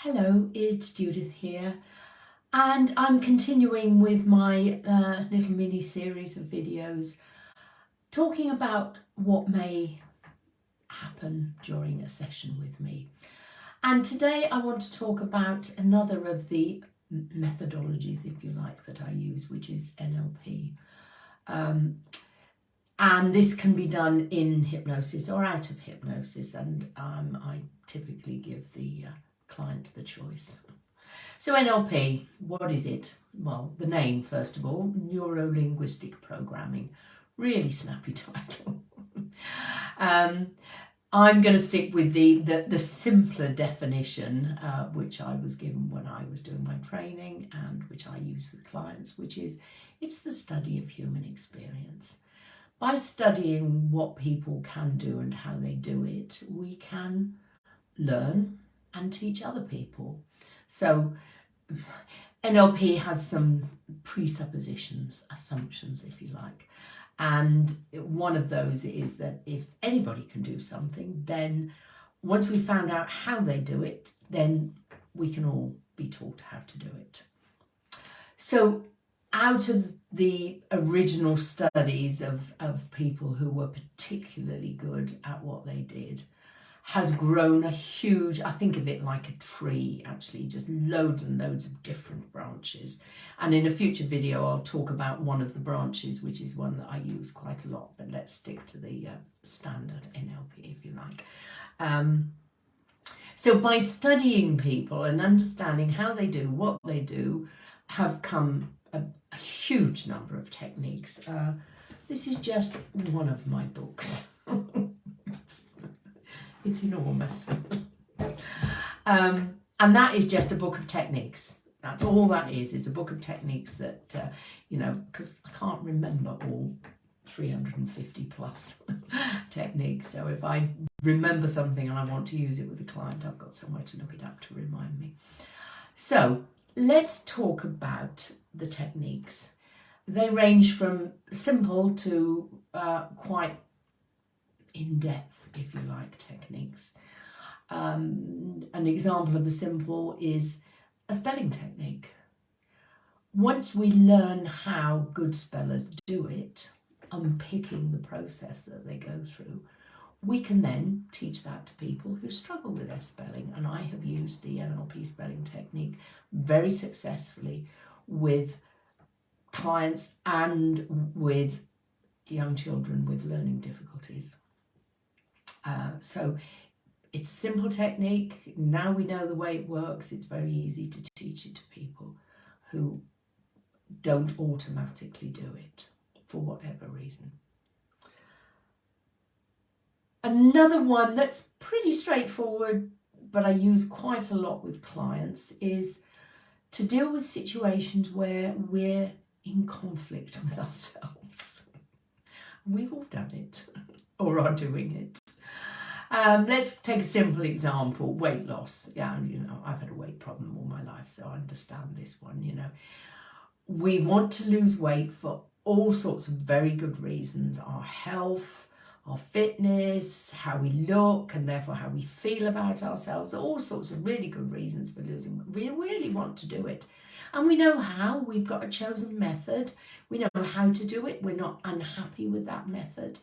Hello, it's Judith here, and I'm continuing with my little mini series of videos talking about what may happen during a session with me. And today I want to talk about another of the methodologies, if you like, that I use, which is NLP. And this can be done in hypnosis or out of hypnosis, and I typically give the client the choice. So NLP, what is it? Well, the name, first of all, Neuro-linguistic Programming. Really snappy title. I'm going to stick with the simpler definition, which I was given when I was doing my training and which I use with clients, which is it's the study of human experience. By studying what people can do and how they do it, we can learn and teach other people. So NLP has some presuppositions, assumptions, if you like. And one of those is that if anybody can do something, then once we found out how they do it, then we can all be taught how to do it. So out of the original studies of people who were particularly good at what they did, has grown a huge, I think of it like a tree actually, just loads and loads of different branches. And in a future video I'll talk about one of the branches, which is one that I use quite a lot, but let's stick to the standard NLP, if you like. So by studying people and understanding how they do what they do, have come a huge number of techniques. This is just one of my books. It's enormous. And that is just a book of techniques. That's all that is a book of techniques that, because I can't remember all 350 plus techniques. So if I remember something and I want to use it with a client, I've got somewhere to look it up to remind me. So let's talk about the techniques. They range from simple to quite in-depth, if you like, techniques. An example of the simple is a spelling technique. Once we learn how good spellers do it, unpicking the process that they go through, we can then teach that to people who struggle with their spelling. And I have used the NLP spelling technique very successfully with clients and with young children with learning difficulties. So it's a simple technique. Now we know the way it works. It's very easy to teach it to people who don't automatically do it for whatever reason. Another one that's pretty straightforward, but I use quite a lot with clients, is to deal with situations where we're in conflict with ourselves. We've all done it or are doing it. Let's take a simple example, weight loss. Yeah, I've had a weight problem all my life, so I understand this one, We want to lose weight for all sorts of very good reasons. Our health, our fitness, how we look, and therefore how we feel about ourselves. All sorts of really good reasons for losing weight. We really want to do it. And we know how. We've got a chosen method. We know how to do it. We're not unhappy with that method.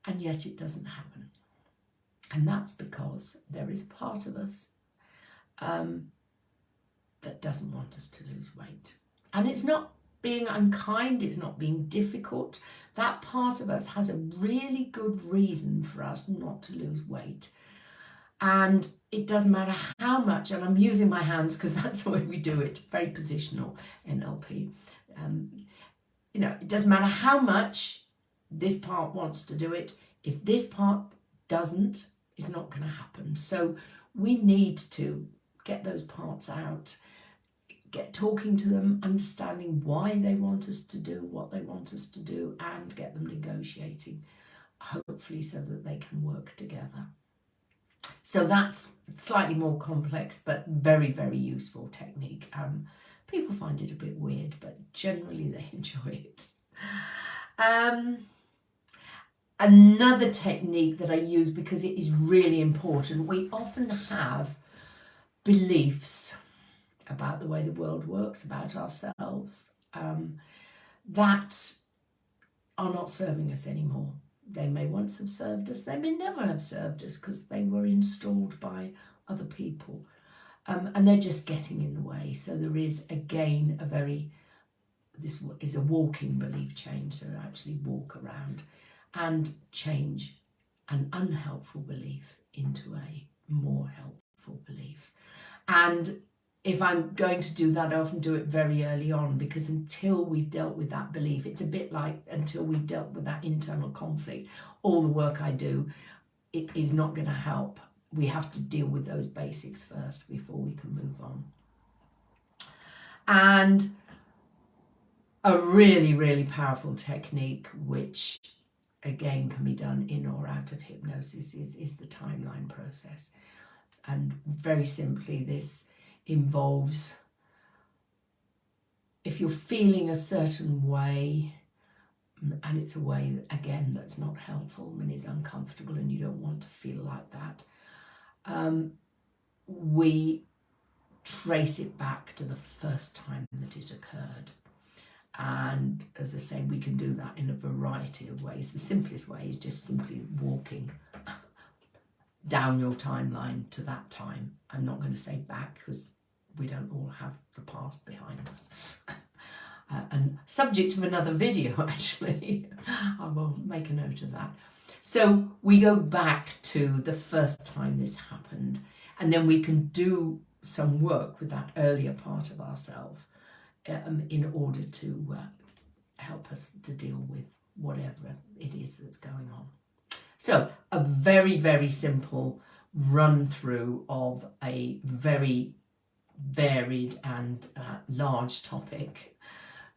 And yet it doesn't happen. And that's because there is a part of us that doesn't want us to lose weight. And it's not being unkind, it's not being difficult. That part of us has a really good reason for us not to lose weight. And it doesn't matter how much, and I'm using my hands because that's the way we do it, very positional NLP. It doesn't matter how much this part wants to do it. If this part doesn't, it's not going to happen. So we need to get those parts out, get talking to them, understanding why they want us to do what they want us to do, and get them negotiating, hopefully so that they can work together. So that's slightly more complex, but very, very useful technique. People find it a bit weird, but generally they enjoy it. Another technique that I use because it is really important, we often have beliefs about the way the world works, about ourselves, that are not serving us anymore. They may once have served us, they may never have served us because they were installed by other people, and they're just getting in the way. So there is again this is a walking belief change, so actually walk around and change an unhelpful belief into a more helpful belief. And if I'm going to do that, I often do it very early on, because until we've dealt with that belief, it's a bit like until we've dealt with that internal conflict, all the work I do, it is not going to help. We have to deal with those basics first before we can move on. And a really, really powerful technique, which again can be done in or out of hypnosis, is the timeline process. And very simply, this involves, if you're feeling a certain way, and it's a way that, again, that's not helpful and is uncomfortable and you don't want to feel like that, we trace it back to the first time that it occurred. And as I say, we can do that in a variety of ways. The simplest way is just simply walking down your timeline to that time. I'm not going to say back, because we don't all have the past behind us. And subject of another video, actually. I will make a note of that. So we go back to the first time this happened, and then we can do some work with that earlier part of ourselves in order to help us to deal with whatever it is that's going on. So a very, very simple run through of a very varied and large topic,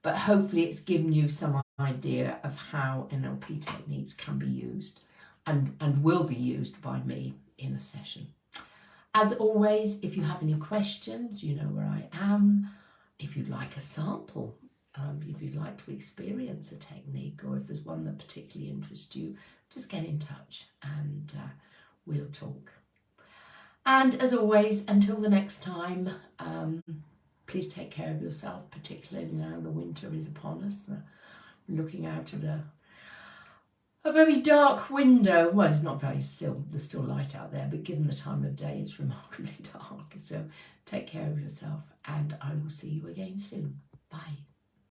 but hopefully it's given you some idea of how NLP techniques can be used and will be used by me in a session. As always, if you have any questions, you know where I am. If you'd like a sample, if you'd like to experience a technique, or if there's one that particularly interests you, just get in touch and we'll talk. And as always, until the next time, please take care of yourself, particularly now the winter is upon us. Looking out at a very dark window. Well, it's not very still, there's still light out there, but given the time of day, it's remarkably dark. So take care of yourself, and I will see you again soon. Bye.